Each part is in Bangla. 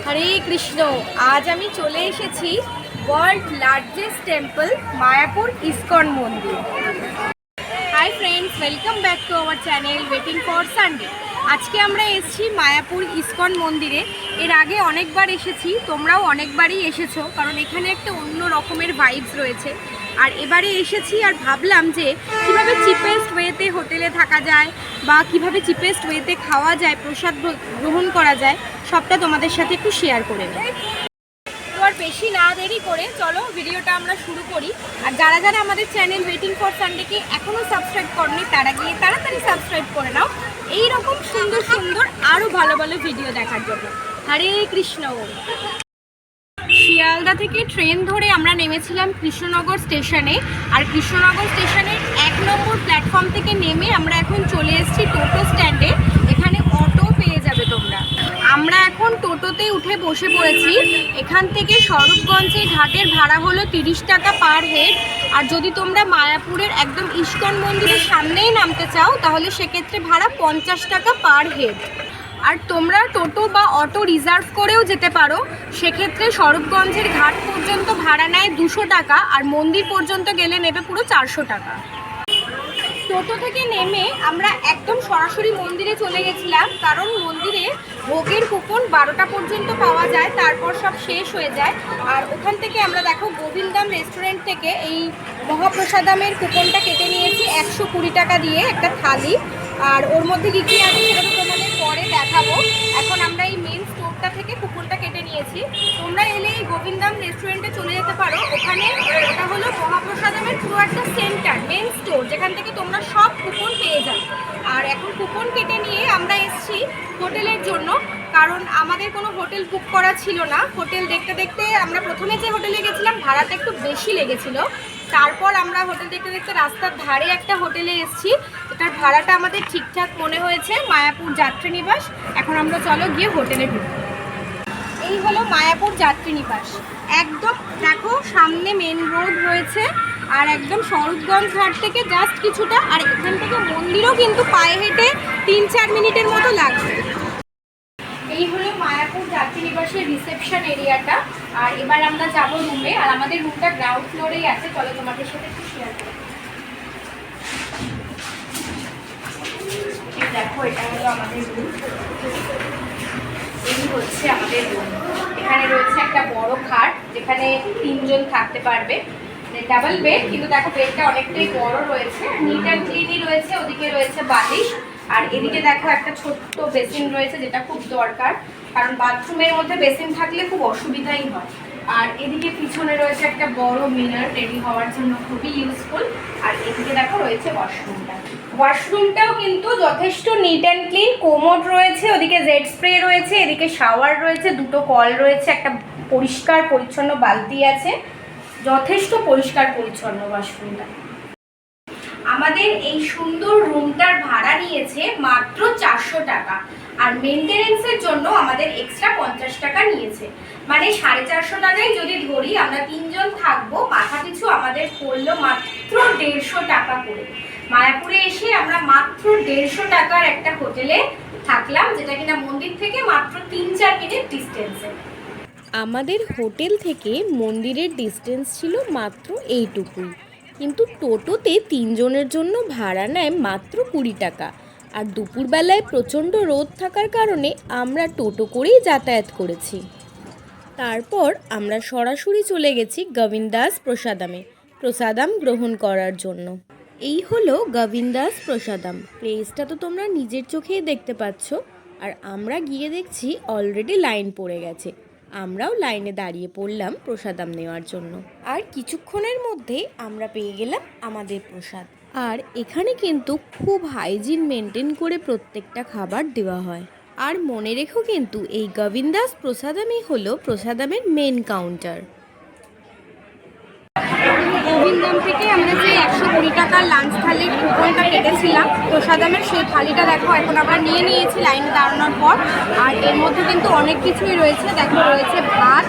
হরে কৃষ্ণ। আজ আমি চলে এসেছি world largest temple Mayapur ISKCON মন্দির। Hi friends, welcome back to our channel waiting for Sunday. আজকে আমরা এসেছি মায়াপুর ইসকন মন্দিরে। এর আগে অনেকবার এসেছি, তোমরাও অনেকবারই এসেছো, কারণ এখানে একটা অন্য রকমের ভাইবস রয়েছে। আর এবারে এসেছি আর ভাবলাম যে কীভাবে চিপেস্ট ওয়েতে হোটেলে থাকা যায় বা কিভাবে চিপেস্ট ওয়েতে খাওয়া যায়, প্রসাদ গ্রহণ করা যায়, সবটা তোমাদের সাথে একটু শেয়ার করে নেব। তো আর বেশি না দেরি করে চলো ভিডিওটা আমরা শুরু করি। আর যারা যারা আমাদের চ্যানেল ওয়েটিং ফর সানডেকে এখনও সাবস্ক্রাইব করনি তারা গিয়ে তাড়াতাড়ি সাবস্ক্রাইব করে নাও এই রকম সুন্দর সুন্দর আরও ভালো ভালো ভিডিও দেখার জন্য। হরে কৃষ্ণ। শিয়ালদা থেকে ট্রেন ধরে আমরা নেমেছিলাম কৃষ্ণনগর স্টেশনে। আর কৃষ্ণনগর স্টেশনের 1 নম্বর প্ল্যাটফর্ম থেকে নেমে আমরা এখন চলে এসেছি টোটো স্ট্যান্ডে। এখানে অটো পেয়ে যাবে তোমরা। আমরা এখন টোটোতে উঠে বসে পড়েছি। এখান থেকে স্বরূপগঞ্জে ঘাটের ভাড়া হলো 30 টাকা পার হেড। আর যদি তোমরা মায়াপুরের একদম ইসকন মন্দিরের সামনেই নামতে চাও তাহলে সেক্ষেত্রে ভাড়া 50 টাকা পার হেড। আর তোমরা টোটো বা অটো রিজার্ভ করেও যেতে পারো, সেক্ষেত্রে স্বরূপগঞ্জের ঘাট পর্যন্ত ভাড়া নেয় 200 টাকা, আর মন্দির পর্যন্ত গেলে নেবে পুরো 400 টাকা। টোটো থেকে নেমে আমরা একদম সরাসরি মন্দিরে চলে গেছিলাম, কারণ মন্দিরে ভোগের কুপন 12টা পর্যন্ত পাওয়া যায়, তারপর সব শেষ হয়ে যায়। আর ওখান থেকে আমরা দেখো গোবিন্দাম রেস্টুরেন্ট থেকে এই মহাপ্রসাদামের কুপনটা কেটে নিয়েছি 120 টাকা দিয়ে একটা থালি। আর ওর মধ্যে কী কী আছে সেটা তো তোমাদের পরে দেখাবো। এখন আমরা এই মেন স্টোরটা থেকে কুপনটা কেটে নিয়েছি। তোমরা এলে এই গোবিন্দাম রেস্টুরেন্টে চলে যেতে পারো। ওখানে ওটা হলো মহাপ্রসাদামের পুরো একটা সেন্টার, মেন স্টোর, যেখান থেকে তোমরা সব কুপন পেয়ে যাবে। আর এখন কুপন কেটে নিয়ে আমরা এসেছি হোটেলের জন্য, কারণ আমাদের কোনো হোটেল বুক করা ছিল না। হোটেল দেখতে দেখতে আমরা প্রথমে যে হোটেলে গেছিলাম ভাড়াটা একটু বেশি লেগেছিল, তারপর আমরা হোটেল দেখতে দেখতে রাস্তার ধারে একটা হোটেলে এসেছি, এটার ভাড়াটা আমাদের ঠিকঠাক মনে হয়েছে, মায়াপুর যাত্রীনিবাস। এখন আমরা চলো গিয়ে হোটেলে ঢুকি। এই হলো মায়াপুর যাত্রীনিবাস। একদম দেখো সামনে মেন রোড রয়েছে, আর একদম স্বরূপগঞ্জ ঘাট থেকে জাস্ট কিছুটা, আর এখান থেকে মন্দিরও কিন্তু পায়ে হেঁটে 3-4 মিনিটের মতো লাগবে। এই হলো মায়াপুর যাত্রীনিবাসের রিসেপশন এরিয়াটা। আর এবার আমরা যাবো রুমে, আর আমাদের রুমটা গ্রাউন্ড ফ্লোরেই আছে। চলো তোমাদের সাথে একটু শেয়ার করি। দেখো এটা হলো আমাদের রুম, এই হচ্ছে আমাদের রুম। এখানে রয়েছে একটা বড় খাট, যেখানে 3 জন থাকতে পারবে, ডাবল বেড, কিন্তু দেখো বেডটা অনেকটাই বড় রয়েছে, নিট অ্যান্ড ক্লিনই রয়েছে। ওদিকে রয়েছে বালিশ, আর এদিকে দেখো একটা ছোট্ট বেসিন রয়েছে, যেটা খুব দরকার, কারণ বাথরুমের মধ্যে বেসিন থাকলে খুব অসুবিধাই হয়। আর এদিকে পিছনে রয়েছে একটা বড় মিরর, রেডি হওয়ার জন্য খুবই ইউজফুল। আর এদিকে দেখো রয়েছে ওয়াশরুমটা। ওয়াশরুমটাও কিন্তু যথেষ্ট নিট অ্যান্ড ক্লিন, কোমোড রয়েছে, ওদিকে জেড স্প্রে রয়েছে, এদিকে শাওয়ার রয়েছে, 2টো কল রয়েছে, একটা পরিষ্কার পরিচ্ছন্ন বালতি আছে, যথেষ্ট পরিষ্কার পরিচ্ছন্ন ওয়াশরুমটা। আমাদের এই সুন্দর রুমটার ভাড়া নিয়েছে মাত্র 400 টাকা, আর মেনটেনেন্সের জন্য আমাদের এক্সট্রা 50 টাকা নিয়েছে। মানে 450 টাকায় যদি ধরি আমরা 3 জন থাকবো, মাথা পিছু আমাদের পড়লো মাত্র 150 টাকা করে। মায়াপুরে এসে আমরা মাত্র 150 টাকার একটা হোটেলে থাকলাম, যেটা কিনা মন্দির থেকে মাত্র 3-4 মিনিট ডিস্টেন্সে। আমাদের হোটেল থেকে মন্দিরের ডিস্টেন্স ছিল মাত্র এইটুকুই, কিন্তু টোটোতে 3 জনের জন্য ভাড়া নেয় মাত্র 20 টাকা। আর দুপুরবেলায় প্রচণ্ড রোদ থাকার কারণে আমরা টোটো করেই যাতায়াত করেছি। তারপর আমরা সরাসরি চলে গেছি গোবিন্দাস প্রসাদাম গ্রহণ করার জন্য। এই হলো গোবিন্দাস প্রসাদাম। প্লেসটা তো তোমরা নিজের চোখেই দেখতে পাচ্ছ। আর আমরা গিয়ে দেখছি অলরেডি লাইন পড়ে গেছে। আমরাও লাইনে দাঁড়িয়ে পড়লাম প্রসাদাম নেওয়ার জন্য। আর কিছুক্ষণের মধ্যে আমরা পেয়ে গেলাম আমাদের প্রসাদ। আর এখানে কিন্তু খুব হাইজিন মেনটেন করে প্রত্যেকটা খাবার দেওয়া হয়। আর মনে রেখো কিন্তু এই গোবিন্দাস প্রসাদামই হলো প্রসাদামের মেন কাউন্টার। গোবিন্দাম থেকে আমরা যে 120 টাকার লাঞ্চ থালির কুপনটা কেটেছিলাম প্রসাদামের, সেই থালিটা দেখো এখন আমরা নিয়ে নিয়েছি লাইনে দাঁড়ানোর পর। আর এর মধ্যে কিন্তু অনেক কিছুই রয়েছে। দেখো রয়েছে ভাত,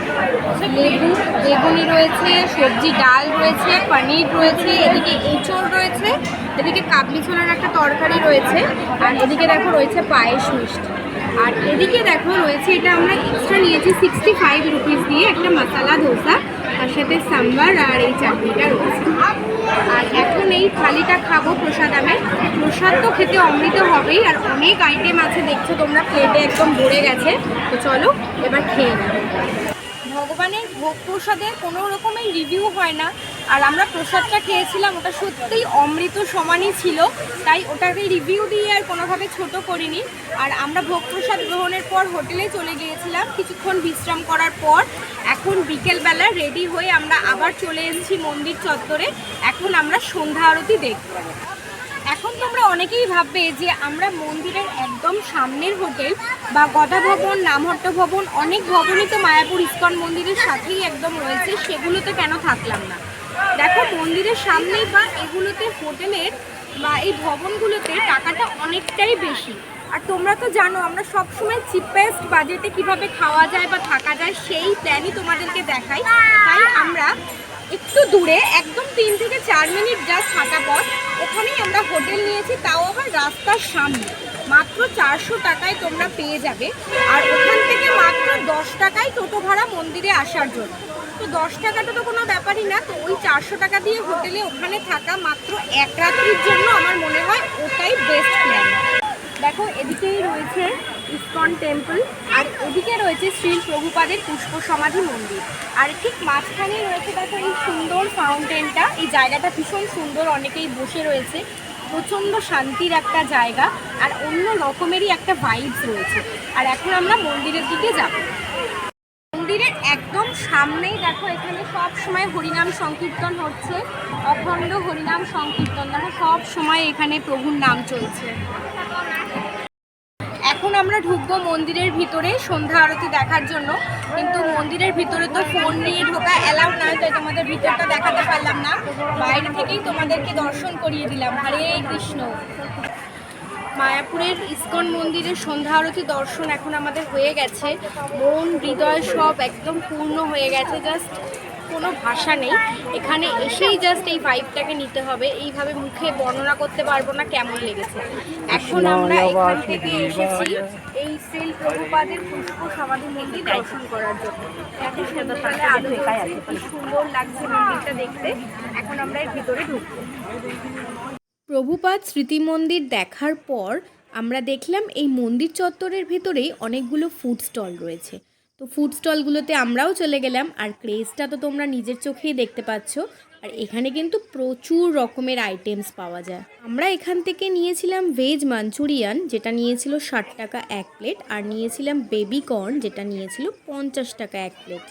লেবু, বেগুনি রয়েছে, সবজি ডাল রয়েছে, পনির রয়েছে, এদিকে এঁচড় রয়েছে, এদিকে কাবলি ছোলার একটা তরকারি রয়েছে, আর এদিকে দেখো রয়েছে পায়েস মিষ্টি। আর এদিকে দেখো রয়েছে, এটা আমরা এক্সট্রা নিয়েছি 65 রুপিস দিয়ে একটা মশলা ধোসা, তার সাথে সাম্বার আর এই চাটনিটা রয়েছে। আর এখন এই থালিটা খাবো প্রসাদামে। প্রসাদ তো খেতে অমৃত হবেই, আর অনেক আইটেম আছে দেখছো তোমরা, প্লেটে একদম ভরে গেছে। তো চলো এবার খেয়ে নেব। ভগবানের ভোগ প্রসাদের কোনো রকমের রিভিউ হয় না, আর আমরা প্রসাদটা খেয়েছিলাম ওটা সত্যিই অমৃত সমানই ছিল, তাই ওটাকে রিভিউ দিয়ে আর কোনোভাবে ছোট করিনি। আর আমরা ভোগ প্রসাদ গ্রহণের পর হোটেলে চলে গিয়েছিলাম কিছুক্ষণ বিশ্রাম করার পর। এখন বিকেলবেলা রেডি হয়ে আমরা আবার চলে এসেছি মন্দির চত্বরে। এখন আমরা সন্ধ্যা আরতি দেখব। এখন তোমরা অনেকেই ভাববে যে আমরা মন্দিরের একদম সামনের হোটেল বা গদা ভবন, নামহট্ট ভবন, অনেক ভবনই তো মায়াপুর ইস্কন মন্দিরের সাথেই একদম রয়েছে, সেগুলোতে কেন থাকলাম না। দেখো মন্দিরের সামনেই বা এগুলোতে হোটেলের বা এই ভবনগুলোতে টাকাটা অনেকটাই বেশি। আর তোমরা তো জানো আমরা সবসময় চিপেস্ট বাজেটে কিভাবে খাওয়া যায় বা থাকা যায় সেই প্ল্যানই তোমাদেরকে দেখাই। তাই আমরা একটু দূরে একদম 3 থেকে 4 মিনিট জাস্ট হাঁটা পথ, ওখানেই আমরা হোটেল নিয়েছি, তাও আবার রাস্তার সামনে। মাত্র 400 টাকায় তোমরা পেয়ে যাবে। আর ওখান থেকে মাত্র 10 টাকায় টোটো ভাড়া মন্দিরে আসার জন্য। তো 10 টাকাটা তো কোনো ব্যাপারই না। তো ওই 400 টাকা দিয়ে হোটেলে ওখানে থাকা মাত্র এক রাত্রির জন্য আমার মনে হয় ওটাই বেস্ট প্ল্যান। দেখো এদিকেই রয়েছে ইস্কন টেম্পল, আর এদিকে রয়েছে শ্রী প্রভুপাদের পুষ্প সমাধি মন্দির। আর ঠিক মাঝখানেই রয়েছে দেখো এই সুন্দর ফাউন্টেনটা। এই জায়গাটা ভীষণ সুন্দর, অনেকেই বসে রয়েছে, প্রচণ্ড শান্তির একটা জায়গা আর অন্য রকমেরই একটা ভাইবস রয়েছে। আর এখন আমরা মন্দিরের দিকে যাব। মন্দিরের একদম সামনেই দেখো এখানে সব সময় হরিনাম সংকীর্তন হচ্ছে, অখণ্ড হরিনাম সংকীর্তন। দেখো সব সময় এখানে প্রভুর নাম চলছে। এখন আমরা ঢুকবো মন্দিরের ভিতরে সন্ধ্যা আরতি দেখার জন্য, কিন্তু মন্দিরের ভিতরে তো ফোন নিয়ে ঢোকা অ্যালাউড নয়, তাই তোমাদের ভিতরটা দেখাতে পারলাম না। বাইরে থেকেই তোমাদেরকে দর্শন করিয়ে দিলাম। হরে কৃষ্ণ। মায়াপুরের ইস্কন মন্দিরের সন্ধ্যা আরতি দর্শন এখন আমাদের হয়ে গেছে। মন হৃদয় সব একদম পূর্ণ হয়ে গেছে, জাস্ট কোনো ভাষা নেই। এখানে এসেই জাস্ট এই ভাইবটাকে নিতে হবে, এইভাবে মুখে বর্ণনা করতে পারবো না কেমন লেগেছে। এখন আমরা এখান থেকে এসেছি এই শ্রী প্রভুপাদের পুষ্প সমাধি মন্দির দর্শন করার জন্য। এত সন্ধ্যাবেলা আলো জ্বলছে, কি সুন্দর লাগছে মন্দিরটা দেখতে। এখন আমরা এর ভিতরে ঢুকবো। প্রভুপাদ স্মৃতি মন্দির দেখার পর আমরা দেখলাম এই মন্দির চত্বরের ভিতরেই অনেকগুলো ফুড স্টল রয়েছে। তো ফুড স্টলগুলোতে আমরাও চলে গেলাম। আর ক্রেজটা তো তোমরা নিজের চোখেই দেখতে পাচ্ছ। আর এখানে কিন্তু প্রচুর রকমের আইটেমস পাওয়া যায়। আমরা এখান থেকে নিয়েছিলাম ভেজ মাঞ্চুরিয়ান, যেটা নিয়েছিল 60 টাকা এক প্লেট, আর নিয়েছিলাম বেবি কর্ন, যেটা নিয়েছিল 50 টাকা এক প্লেট।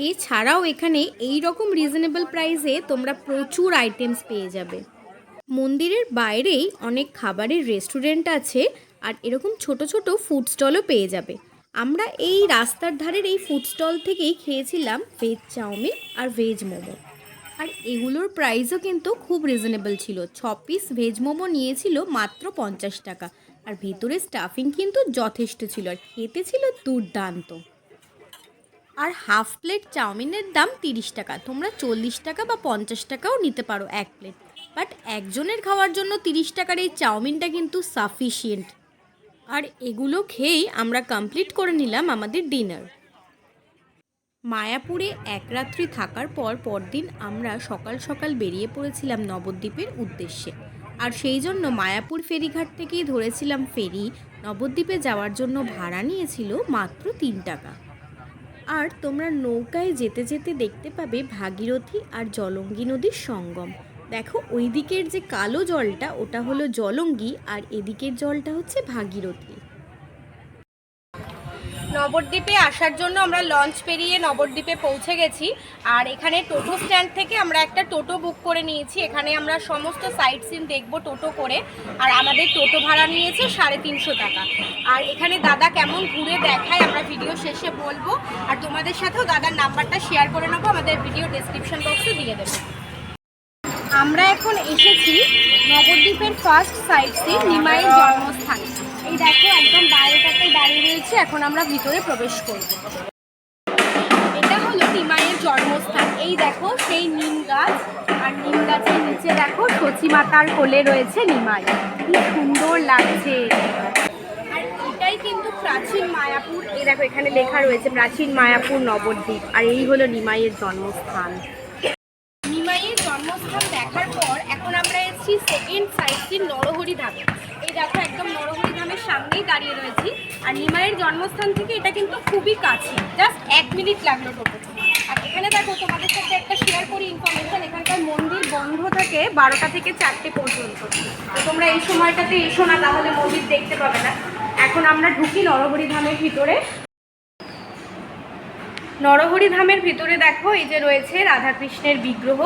এছাড়াও এখানে এই রকম রিজনেবল প্রাইসে তোমরা প্রচুর আইটেমস পেয়ে যাবে। মন্দিরের বাইরেই অনেক খাবারের রেস্টুরেন্ট আছে, আর এরকম ছোট ছোট ফুড স্টলও পেয়ে যাবে। আমরা এই রাস্তার ধারের এই ফুড স্টল থেকেই খেয়েছিলাম ভেজ চাউমিন আর ভেজ মোমো। আর এগুলোর প্রাইসও কিন্তু খুব রিজনেবল ছিল। 6 পিস ভেজ মোমো নিয়েছিল মাত্র 50 টাকা। আর ভেতরে স্টাফিং কিন্তু যথেষ্ট ছিল, আর খেতে ছিল দুর্দান্ত। আর হাফ প্লেট চাউমিনের দাম 30 টাকা। তোমরা 40 টাকা বা 50 টাকাও নিতে পারো এক প্লেট, বাট একজনের খাওয়ার জন্য 30 টাকার এই চাউমিনটা কিন্তু সাফিসিয়েন্ট। আর এগুলো খেয়েই আমরা কমপ্লিট করে নিলাম আমাদের ডিনার। মায়াপুরে এক রাত্রি থাকার পর পরদিন আমরা সকাল সকাল বেরিয়ে পড়েছিলাম নবদ্বীপের উদ্দেশ্যে। আর সেই জন্য মায়াপুর ফেরিঘাট থেকেই ধরেছিলাম ফেরি। নবদ্বীপে যাওয়ার জন্য ভাড়া নিয়েছিল মাত্র 3 টাকা। আর তোমরা নৌকায় যেতে যেতে দেখতে পাবে ভাগীরথী আর জলঙ্গি নদীর সঙ্গম। দেখো ওই দিকের যে কালো জলটা ওটা হলো জলঙ্গি, আর এদিকের জলটা হচ্ছে ভাগীরথী। নবদ্বীপে আসার জন্য আমরা লঞ্চ পেরিয়ে নবদ্বীপে পৌঁছে গেছি। আর এখানে টোটো স্ট্যান্ড থেকে আমরা একটা টোটো বুক করে নিয়েছি। এখানে আমরা সমস্ত সাইট সিন দেখবো টোটো করে। আর আমাদের টোটো ভাড়া নিয়েছে 350 টাকা। আর এখানে দাদা কেমন ঘুরে দেখায় আমরা ভিডিও শেষে বলবো। আর তোমাদের সাথেও দাদার নাম্বারটা শেয়ার করে নেবো, আমাদের ভিডিও ডেসক্রিপশন বক্সে দিয়ে দেবো। আমরা এখন এসেছি নবদ্বীপের ফার্স্ট সাইট সিন নিমাইয়ের জন্মস্থান। এই দেখো একদম বাইরেটাতে দাঁড়িয়ে রয়েছে। এখন আমরা ভিতরে প্রবেশ করব। এটা হলো নিমাইয়ের জন্মস্থান। এই দেখো সেই নিম গাছ, আর নিম গাছের নিচে দেখো সচী মাতার কোলে রয়েছে নিমাই। কি সুন্দর লাগছে। আর এটাই কিন্তু প্রাচীন মায়াপুর, এই দেখো এখানে লেখা রয়েছে প্রাচীন মায়াপুর নবদ্বীপ, আর এই হলো নিমাইয়ের জন্মস্থান। নিমাইয়ের জন্মস্থান দেখার পর এখন আমরা এসেছি সেকেন্ড সাইট সিন নরহরি ধামে। এই দেখো একদম নরহরি ধামের সামনেই দাঁড়িয়ে রয়েছি। আর নিমাইয়ের জন্মস্থান থেকে এটা কিন্তু খুবই কাছে, জাস্ট 1 মিনিট লাগলো টোটোতে। আর এখানে দেখো তোমাদের সাথে একটা শেয়ার করি ইনফরমেশন, এখানকার মন্দির বন্ধ থাকে 12টা থেকে 4টে পর্যন্ত। তো তোমরা এই সময়টাতে এসো না, তাহলে মন্দির দেখতে পাবে না। এখন আমরা ঢুকি নরহরি ধামের ভিতরে। নরহরি ধামের ভিতরে দেখো এই যে রয়েছে রাধাকৃষ্ণের বিগ্রহ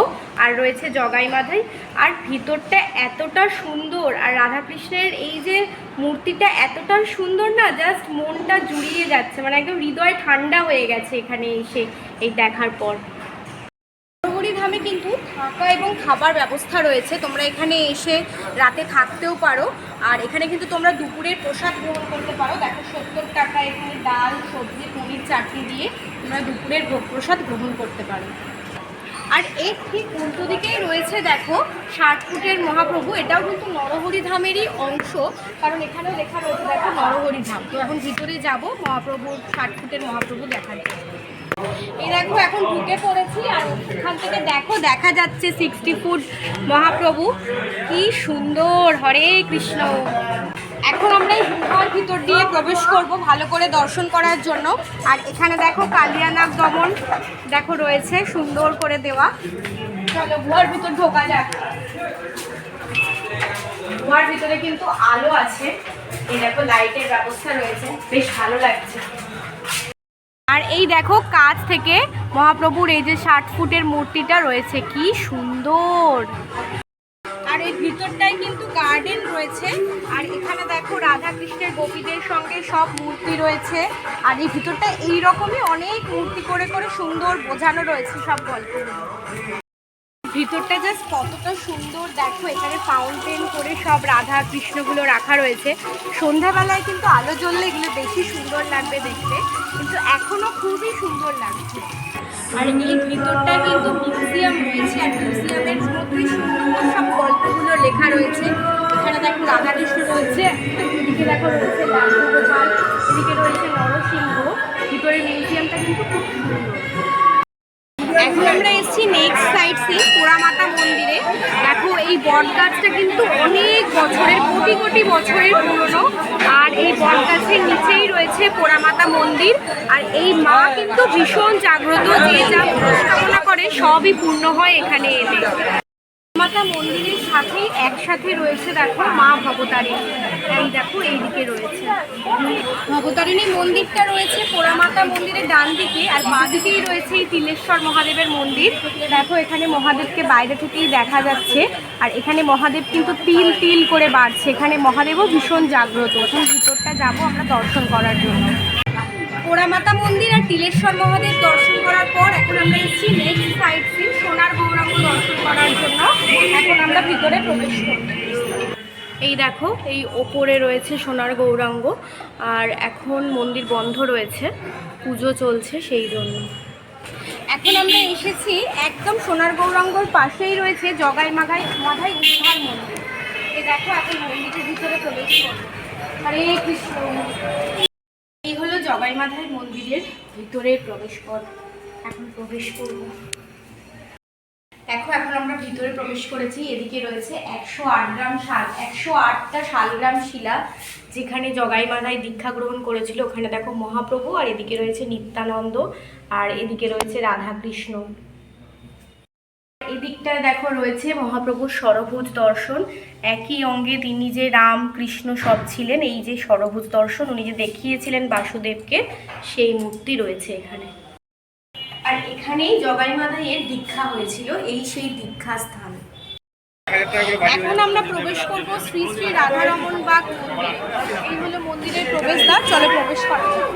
আর রয়েছে জগাই মাধাই। আর ভিতরটা এতটা সুন্দর, আর রাধাকৃষ্ণের এই যে মূর্তিটা এতটা সুন্দর না, জাস্ট মনটা জুড়িয়ে যাচ্ছে, মানে একদম হৃদয় ঠান্ডা হয়ে গেছে এখানে এসে এই দেখার পর। নরহরি ধামে কিন্তু থাকা এবং খাবার ব্যবস্থা রয়েছে, তোমরা এখানে এসে রাতে থাকতেও পারো। আর এখানে কিন্তু তোমরা দুপুরের প্রসাদ গ্রহণ করতে পারো। দেখো 70 টাকা এখানে ডাল, সবজি, পনির, চাটনি দিয়ে তোমরা দুপুরের ভোগ প্রসাদ গ্রহণ করতে পারো। আর এর ঠিক উল্টো দিকেই রয়েছে দেখো 60 ফুটের মহাপ্রভু, এটাও কিন্তু নরহরি ধামেরই অংশ, কারণ এখানেও লেখা রয়েছে দেখো নরহরি ধাম। তো এখন ভিতরে যাব মহাপ্রভুর 60 ফুটের মহাপ্রভু দেখার জন্য। এই দেখো এখন ঢুকে পড়েছি, আর এখান থেকে দেখো দেখা যাচ্ছে 60 ফুট মহাপ্রভু, কি সুন্দর। হরে কৃষ্ণ। এখন আমরা এই গুহার ভিতর দিয়ে প্রবেশ করব ভালো করে দর্শন করার জন্য। আর এখানে দেখো কালিয়ানাগ দমন দেখো রয়েছে সুন্দর করে দেওয়া। চলো গুহার ভিতর ঢোকা যাক। গুহার ভিতরে কিন্তু আলো আছে, এই দেখো লাইটের ব্যবস্থা রয়েছে, বেশ ভালো লাগছে। আর এই দেখো কাছ থেকে মহাপ্রভুর এই যে 60 ফুটের মূর্তিটা রয়েছে, কি সুন্দর। আর এই ভিতরটাই কিন্তু গার্ডেন রয়েছে। আর এখানে দেখো রাধা কৃষ্ণের গোপীদের সঙ্গে সব মূর্তি রয়েছে। আর এই ভিতরটা এইরকমই অনেক মূর্তি করে করে সুন্দর বোঝানো রয়েছে সব গল্পগুলো। ভিতরটা জাস্ট কতটা সুন্দর দেখো, এখানে ফাউন্টেন করে সব রাধা কৃষ্ণগুলো রাখা রয়েছে। সন্ধ্যাবেলায় কিন্তু আলো জ্বললে এগুলো বেশি সুন্দর লাগবে দেখতে, কিন্তু এখনও খুবই সুন্দর লাগছে। আর এই ভিতরটা কিন্তু মিউজিয়াম রয়েছে, আর মিউজিয়ামের মধ্যে সুন্দর সব গল্পগুলো লেখা রয়েছে। এখানে দেখো রাধাকৃষ্ণ রয়েছে, এদিকে দেখো রয়েছে লালগোপাল, এদিকে রয়েছে নরসিংহ। ভিতরের মিউজিয়ামটা কিন্তু খুব সুন্দর। এখন আমরা এসেছি নেক্সট সাইট সিন পোড়ামাতা মন্দিরে। দেখো এই বট গাছটা কিন্তু অনেক বছরের, কোটি কোটি বছরের পুরনো। আর এই বট গাছের নিচেই রয়েছে পোড়ামাতা মন্দির। আর এই মা কিন্তু ভীষণ জাগ্রত, যে যা মনস্কামনা করে সবই পূর্ণ হয় এখানে এলে। পোড়ামাতা মন্দিরের সাথেই একসাথে রয়েছে দেখো মা ভবতারিণী। এই দেখো এইদিকে রয়েছে ভবতারিণী মন্দিরটা রয়েছে পোড়ামাতা মন্দিরের ডান দিকে, আর বাঁ দিকেই রয়েছে এই তিলেশ্বর মহাদেবের মন্দির। দেখো এখানে মহাদেবকে বাইরে থেকেই দেখা যাচ্ছে। আর এখানে মহাদেব কিন্তু তিল তিল করে বাড়ছে, এখানে মহাদেবও ভীষণ জাগ্রত। এখন ভিতরটা যাবো আমরা দর্শন করার জন্য। পোড়ামাতা মন্দির আর তিলেশ্বর মহাদেব দর্শন করার পর এখন আমরা এসেছি নেক্সট সাইট সিন সোনার গৌরাঙ্গ দর্শন করার জন্য। এখন আমরা ভিতরে প্রবেশ করব। এই দেখো এই ওপরে রয়েছে সোনার গৌরাঙ্গ, আর এখন মন্দির বন্ধ রয়েছে, পুজো চলছে সেই জন্য। এখন আমরা এসেছি একদম সোনার গৌরাঙ্গর পাশেই রয়েছে জগাই মাধাই উদ্ধার মন্দির। এই দেখো এখন মন্দিরের ভিতরে প্রবেশ করব। হরে কৃষ্ণ। এই হলো জগাই মাধাই মন্দিরের ভিতরে প্রবেশ পথ। এখন প্রবেশ করব। দেখো এখন আমরা ভিতরে প্রবেশ করেছি। এদিকে রয়েছে 108টা শালগ্রাম শিলা, যেখানে জগাই মাধাই দীক্ষা গ্রহণ করেছিল। ওখানে দেখো মহাপ্রভু, আর এদিকে রয়েছে নিত্যানন্দ, আর এদিকে রয়েছে রাধাকৃষ্ণ। এদিকটায় দেখো রয়েছে মহাপ্রভুর ষড়ভুজ দর্শন। একই অঙ্গে তিনি যে রাম কৃষ্ণ সব ছিলেন, এই যে ষড়ভুজ দর্শন উনি যে দেখিয়েছিলেন বাসুদেবকে, সেই মূর্তি রয়েছে এখানে। আর এখানেই জগাই মাধাইয়ের দীক্ষা হয়েছিল, এই সেই দীক্ষা স্থান। এখন আমরা প্রবেশ করব শ্রী শ্রী রাধারমণ বাগ মন্দিরে। এই হলো মন্দিরের প্রবেশদ্বার, চলো প্রবেশ করা যাক।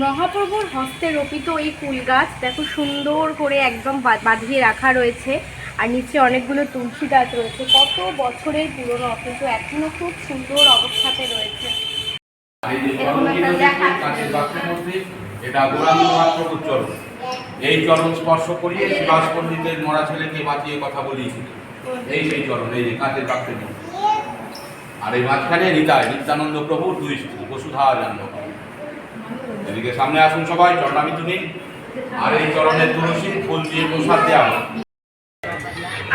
মহাপ্রভুর হস্তে রোপিত এই ফুল গাছ দেখো সুন্দর করে একদম বাঁধিয়ে রাখা রয়েছে। আর নিচে অনেকগুলো তুলসী গাছ রয়েছে, কত বছরের পুরনো, কিন্তু এখনো খুব সুন্দর অবস্থাতে রয়েছে। এটা গৌরাঙ্গ মহাপ্রভুর চরণ। এই চরণ স্পর্শ করিয়ে সুভাষ পণ্ডিতের মরা ছেলেকে বাঁচিয়ে কথা বলিয়েছিল। এই সেই চরণ, এই যে কাঁচের বাক্সের মধ্যে। আর এই মাঝখানে নিত্যানন্দ প্রভুর 2 স্ত্রী বসুধা জন্ম। এদিকে সামনে আসুন সবাই, চরণামিতু নিন। আর এই চরণের তুলসী ফুল দিয়ে প্রসাদ দেওয়া হবে।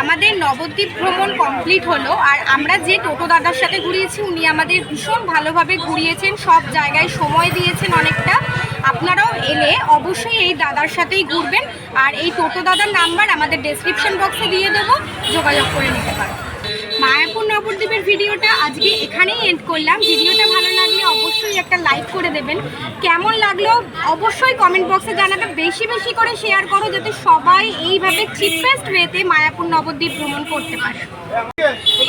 আমাদের নবদ্বীপ ভ্রমণ কমপ্লিট হলো, আর আমরা যে টোটো দাদার সাথে ঘুরিয়েছি উনি আমাদের ভীষণ ভালোভাবে ঘুরিয়েছেন, সব জায়গায় সময় দিয়েছেন অনেকটা। আপনারাও এলে অবশ্যই এই দাদার সাথেই ঘুরবেন, আর এই টোটো দাদার নাম্বার আমাদের ডেসক্রিপশন বক্সে দিয়ে দেবো, যোগাযোগ করে নিতে পারেন। মায়াপুর নবদ্বীপের ভিডিওটা আজকে এখানেই এন্ড করলাম। ভিডিওটা ভালো লাগলে অবশ্যই একটা লাইক করে দেবেন। কেমন লাগলো অবশ্যই কমেন্ট বক্সে জানাবে। বেশি বেশি করে শেয়ার করো যাতে সবাই এইভাবে চিপেস্ট ওয়েতে মায়াপুর নবদ্বীপ ভ্রমণ করতে পারে।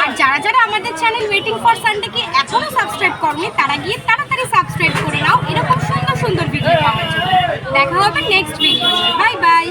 আর যারা যারা আমাদের চ্যানেল ওয়েটিং ফর সানডেকে এখনো সাবস্ক্রাইব করনি তারা গিয়ে তাড়াতাড়ি সাবস্ক্রাইব করে নাও এরকম সুন্দর সুন্দর ভিডিও পাওয়ার জন্য। দেখা হবে নেক্সট ভিডিও। Bye bye.